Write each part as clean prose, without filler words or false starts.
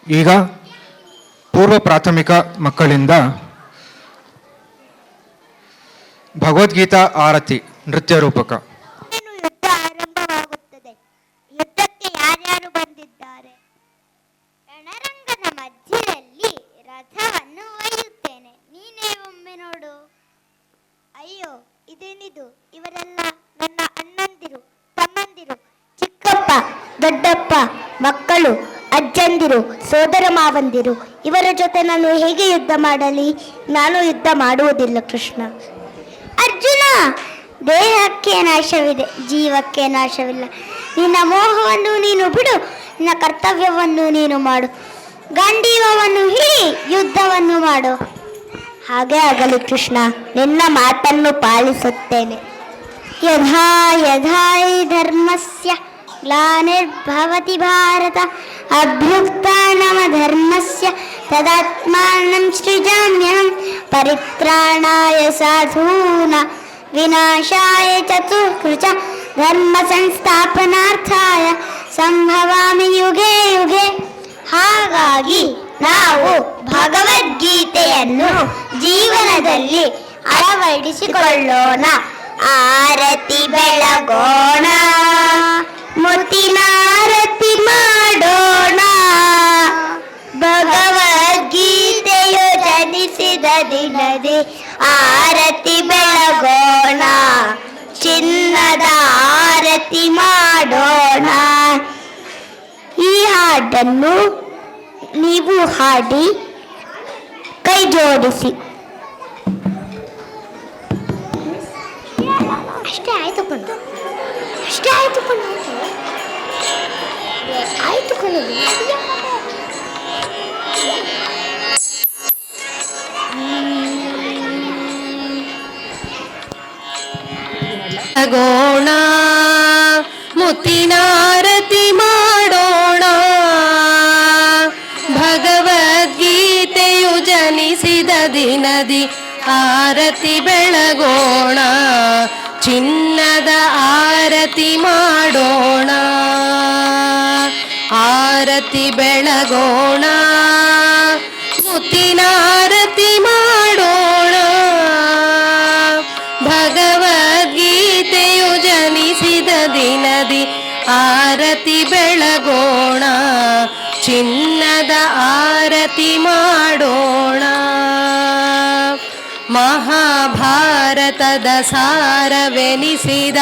ಈಗ ಪೂರ್ವ ಪ್ರಾಥಮಿಕ ಮಕ್ಕಳಿಂದ ಭಗವದ್ಗೀತಾ ಆರತಿ ನೃತ್ಯ ರೂಪಕ. ಯುದ್ಧ ಆರಂಭವಾಗುತ್ತದೆ. ಯುದ್ಧಕ್ಕೆ ಯಾರ್ಯಾರು ಬಂದಿದ್ದಾರೆ? ರಣರಂಗದ ಮಧ್ಯದಲ್ಲಿ ರಥವನ್ನು ಒಯ್ಯುತ್ತೇನೆ, ನೀನೇ ಒಮ್ಮೆ ನೋಡು. ಅಯ್ಯೋ, ಇದೇನಿದು? ಇವರೆಲ್ಲ ನನ್ನ ಅಣ್ಣಂದಿರು, ತಮ್ಮಂದಿರು, ಚಿಕ್ಕಪ್ಪ, ದೊಡ್ಡಪ್ಪ, ಮಕ್ಕಳು, ಅಜ್ಜಂದಿರು, ಸೋದರ ಮಾವಂದಿರು. ಇವರ ಜೊತೆ ನಾನು ಹೇಗೆ ಯುದ್ಧ ಮಾಡಲಿ? ನಾನು ಯುದ್ಧ ಮಾಡುವುದಿಲ್ಲ ಕೃಷ್ಣ. ಅರ್ಜುನ, ದೇಹಕ್ಕೆ ನಾಶವಿದೆ, ಜೀವಕ್ಕೆ ನಾಶವಿಲ್ಲ. ನಿನ್ನ ಮೋಹವನ್ನು ನೀನು ಬಿಡು, ನಿನ್ನ ಕರ್ತವ್ಯವನ್ನು ನೀನು ಮಾಡು. ಗಾಂಡೀವವನ್ನು ಹಿಡಿ, ಯುದ್ಧವನ್ನು ಮಾಡು. ಹಾಗೆ ಆಗಲಿ ಕೃಷ್ಣ, ನಿನ್ನ ಮಾತನ್ನು ಪಾಲಿಸುತ್ತೇನೆ. ಯಥಾ ಯಥಾ ಹಿ ಧರ್ಮಸ್ಯ ಗ್ಲಾನಿರ್ಭವತಿ ಭಾರತ, ಅಭ್ಯುತ್ಥಾನಮಧರ್ಮಸ್ಯ ತದಾತ್ಮಾನಂ ಸೃಜಾಮ್ಯಹಂ. ಪರಿತ್ರಾಣಾಯ ಸಾಧೂನಾಂ ವಿನಾಶಾಯ ಚ ದುಷ್ಕೃತಾಂ ಧರ್ಮ ಸಂಸ್ಥಾಪನಾರ್ಥಾಯ ಸಂಭವಾಮಿ ಯುಗೆ ಯುಗೆ. ಹಾಗಾಗಿ ನಾವು ಭಗವದ್ಗೀತೆಯನ್ನು ಜೀವನದಲ್ಲಿ ಅಳವಡಿಸಿಕೊಳ್ಳೋಣ. ಆರತಿ ಬೆಳಗೋಣ, ಮುತ್ತಿನಾರತಿ ಮಾಡೋಣ. ಭಗವದ್ಗೀತೆಯು ಜನಿಸಿದ ದಿನದಿ ಆರತಿ ಬೆಳಗೋಣ, ಚಿನ್ನದ ಆರತಿ ಮಾಡೋಣ. ಈ ಹಾಡನ್ನು ನೀವು ಹಾಡಿ ಕೈ ಜೋಡಿಸಿ. ಅಷ್ಟೇ ಆಯ್ತು ಕಣ, ಅಷ್ಟೇ ಆಯ್ತು ಕಣ, ಆಯ್ತು ಕಣ. ಗೋಣ ಮುತ್ತಿನಾರತಿ ಮಾಡೋಣ. ಭಗವದ್ಗೀತೆಯು ಜನಿಸಿದ ದಿನದಿ ಆರತಿ ಬೆಳಗೋಣ, ಚಿನ್ನದ ಆರತಿ ಮಾಡೋಣ. ಆರತಿ ಬೆಳಗೋಣ, ಮುತ್ತಿನಾರತಿ ಮಾಡೋಣ. ಭಗವದ್ಗೀತೆಯು ಜನಿಸಿದ ದಿನದಿ ಆರತಿ ಬೆಳಗೋಣ, ಚಿನ್ನದ ಆರತಿ ಮಾಡೋಣ. ಮಹಾಭಾರತದ ಸಾರವೆನಿಸಿದ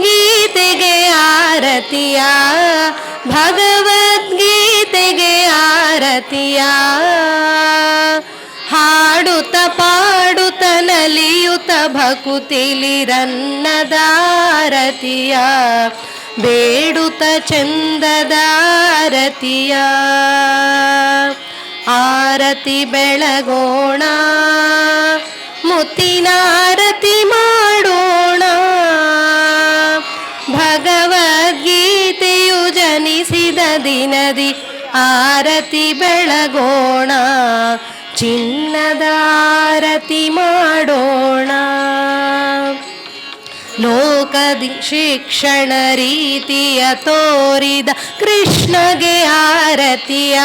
ಗೀತೆಗೆ ಆರತಿಯ, ಭಗವದ್ಗೀತೆಗೆ ಆರತಿಯ. ಹಾಡುತ್ತ ಪಾಡುತ್ತ ನಲಿಯುತ್ತ ಭಕುತಿಲಿರನ್ನದ ಆರತಿಯ, ಬೇಡುತ್ತ ಚಂದದ ಆರತಿಯ. ಆರತಿ ಬೆಳಗೋಣ, ಮುತ್ತಿನಾರತಿ ಮಾಡೋಣ. ಭಗವದ್ಗೀತೆಯು ಜನಿಸಿದ ದಿನದಿ ಆರತಿ ಬೆಳಗೋಣ, ಚಿನ್ನದ ಆರತಿ ಮಾಡೋಣ. ಲೋಕದಿ ಶಿಕ್ಷಣ ರೀತಿಯ ತೋರಿದ ಕೃಷ್ಣಗೆ ಆರತಿಯ,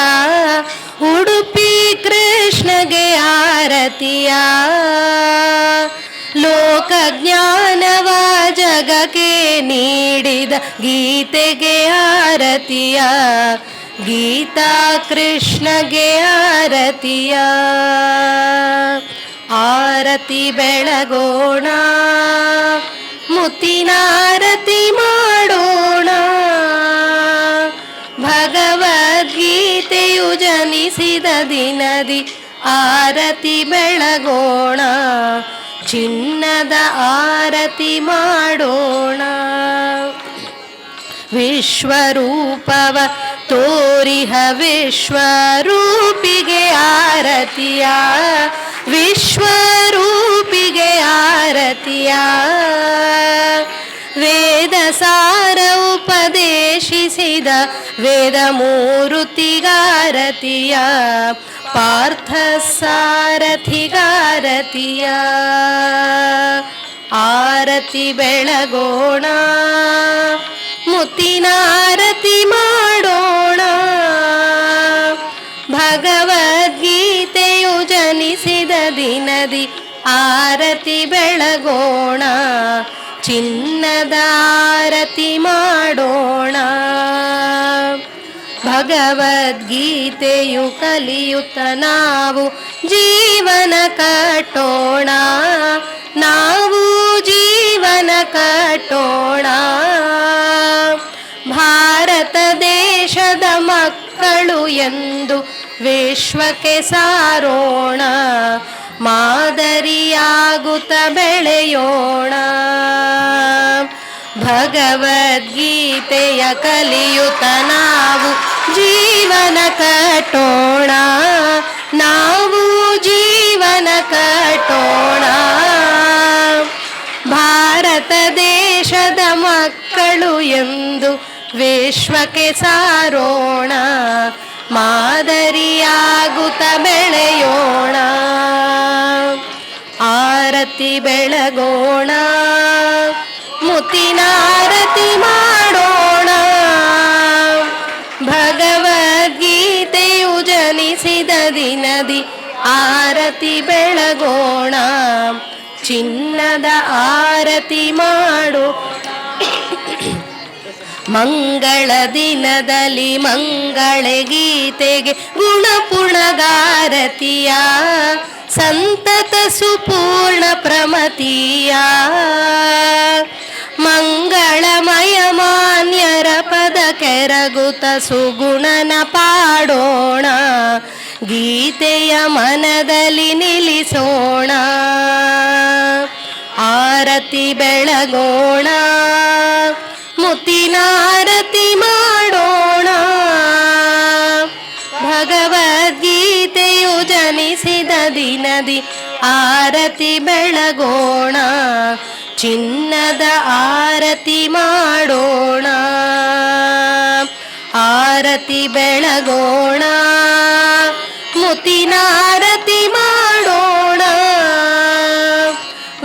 ಉಡುಪಿ ಕೃಷ್ಣಗೆ ಆರತಿಯ. ಲೋಕ ಜ್ಞಾನವ ಜಗಕ್ಕೆ ನೀಡಿದ ಗೀತೆಗೆ ಆರತಿಯ, ಗೀತಾ ಕೃಷ್ಣಗೆ ಆರತಿಯ. ಆರತಿ ಬೆಳಗೋಣ, ಮುತ್ತಿನಾರತಿ ಮಾಡೋಣ. ಭಗವದ್ಗೀತೆಯು ಜನಿಸಿದ ದಿನದಿ ಆರತಿ ಬೆಳಗೋಣ, ಚಿನ್ನದ ಆರತಿ ಮಾಡೋಣ. ವಿಶ್ವರೂಪವ ತೋರಿಹ ವಿಶ್ವರೂಪಿಗೆ ಆರತಿಯ, ವಿಶ್ವರೂಪಿಗೆ ಆರತಿಯ. ವೇದ ಸಾರ ಉಪದೇಶಿಸಿದ ವೇದ ಮೂರುತಿಗಾರತಿಯ, ಪಾರ್ಥ ಸಾರಥಿಗಾರತಿಯ. ಆರತಿ ಬೆಳಗೋಣ, ಮುತ್ತಿನಾರತಿ ಮಾಡೋಣ. ಭಗವದ್ಗೀತೆಯು ಜನಿಸಿದ ದಿನದಿ ಆರತಿ ಬೆಳಗೋಣ, ಚಿನ್ನದ ಆರತಿ ಮಾಡೋಣ. ಭಗವದ್ಗೀತೆಯು ಕಲಿಯುತ್ತ ನಾವು ಜೀವನ ಕಟ್ಟೋಣ, ನಾವು ಜೀವನ ಕಟ್ಟೋಣ. ಭಾರತ ದೇಶದ ಮಕ್ಕಳು ಎಂದು ವಿಶ್ವಕ್ಕೆ ಸಾರೋಣ, ಮಾದರಿಯಾಗುತ್ತ ಬೆಳೆಯೋಣ. ಭಗವದ್ಗೀತೆಯ ಕಲಿಯುತ್ತ ನಾವು ಜೀವನ ಕಟ್ಟೋಣ, ನಾವು ಜೀವನ ಕಟ್ಟೋಣ. ಭಾರತ ದೇಶದ ಮಕ್ಕಳು ಎಂದು ವಿಶ್ವಕ್ಕೆ ಸಾರೋಣ, ಮಾದರಿಯಾಗುತ್ತ ಬೆಳೆಯೋಣ. ಆರತಿ ಬೆಳಗೋಣ, ಮುತ್ತಿನ ಆರತಿ ಮಾಡೋಣ. ಭಗವದ್ಗೀತೆಯು ಜನಿಸಿದ ದಿನದಿ ಆರತಿ ಬೆಳಗೋಣ, ಚಿನ್ನದ ಆರತಿ ಮಾಡು. ಮಂಗಳ ದಿನದಲ್ಲಿ ಮಂಗಳ ಗೀತೆಗೆ ಗುಣಪುಣಗಾರತಿಯ, ಸಂತತ ಸುಪೂರ್ಣ ಪ್ರಮತಿಯ. ಮಂಗಳಮಯ ಮಾನ್ಯರ ಪದ ಕೆರಗುತ್ತ ಸುಗುಣನ ಪಾಡೋಣ, ಗೀತೆಯ ಮನದಲ್ಲಿ ನಿಲ್ಲಿಸೋಣ. ಆರತಿ ಬೆಳಗೋಣ, ಮುತ್ತಿನ ಆರತಿ ಮಾಡೋಣ. ಭಗವದ್ಗೀತೆಯು ಜನಿಸಿದ ದಿನದಿ ಆರತಿ ಬೆಳಗೋಣ, ಚಿನ್ನದ ಆರತಿ ಮಾಡೋಣ. ಆರತಿ ಬೆಳಗೋಣ, ಮುತ್ತಿನ ಆರತಿ ಮಾಡೋಣ.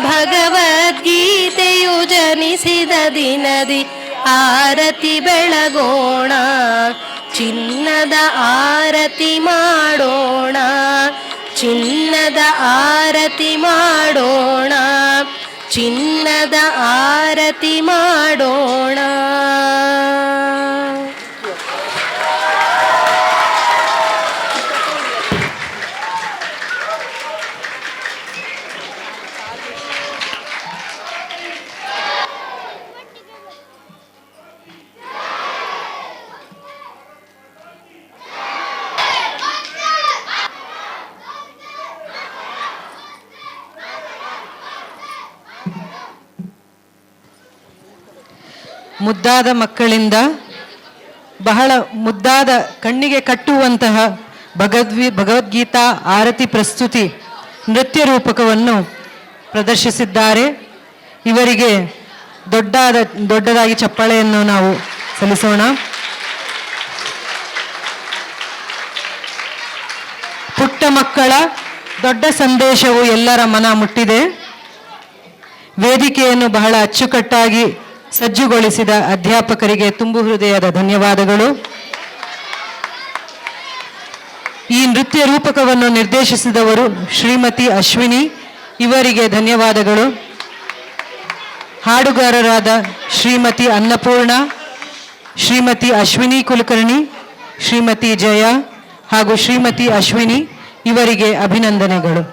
ಭಗವದ್ಗೀತೆಯು ಜನಿಸಿದ ದಿನದಿ ಆರತಿ ಬೆಳಗೋಣ, ಚಿನ್ನದ ಆರತಿ ಮಾಡೋಣ, ಚಿನ್ನದ ಆರತಿ ಮಾಡೋಣ, ಚಿನ್ನದ ಆರತಿ ಮಾಡೋಣ. ಮುದ್ದಾದ ಮಕ್ಕಳಿಂದ ಬಹಳ ಮುದ್ದಾದ ಕಣ್ಣಿಗೆ ಕಟ್ಟುವಂತಹ ಭಗವದ್ಗೀತಾ ಆರತಿ ಪ್ರಸ್ತುತಿ ನೃತ್ಯ ರೂಪಕವನ್ನು ಪ್ರದರ್ಶಿಸಿದ್ದಾರೆ. ಇವರಿಗೆ ದೊಡ್ಡದಾಗಿ ಚಪ್ಪಾಳೆಯನ್ನು ನಾವು ಸಲ್ಲಿಸೋಣ. ಪುಟ್ಟ ಮಕ್ಕಳ ದೊಡ್ಡ ಸಂದೇಶವು ಎಲ್ಲರ ಮನ ಮುಟ್ಟಿದೆ. ವೇದಿಕೆಯನ್ನು ಬಹಳ ಅಚ್ಚುಕಟ್ಟಾಗಿ ಸಜ್ಜುಗೊಳಿಸಿದ ಅಧ್ಯಾಪಕರಿಗೆ ತುಂಬು ಹೃದಯದ ಧನ್ಯವಾದಗಳು. ಈ ನೃತ್ಯ ರೂಪಕವನ್ನು ನಿರ್ದೇಶಿಸಿದವರು ಶ್ರೀಮತಿ ಅಶ್ವಿನಿ, ಇವರಿಗೆ ಧನ್ಯವಾದಗಳು. ಹಾಡುಗಾರರಾದ ಶ್ರೀಮತಿ ಅನ್ನಪೂರ್ಣ, ಶ್ರೀಮತಿ ಅಶ್ವಿನಿ ಕುಲಕರ್ಣಿ, ಶ್ರೀಮತಿ ಜಯ ಹಾಗೂ ಶ್ರೀಮತಿ ಅಶ್ವಿನಿ, ಇವರಿಗೆ ಅಭಿನಂದನೆಗಳು.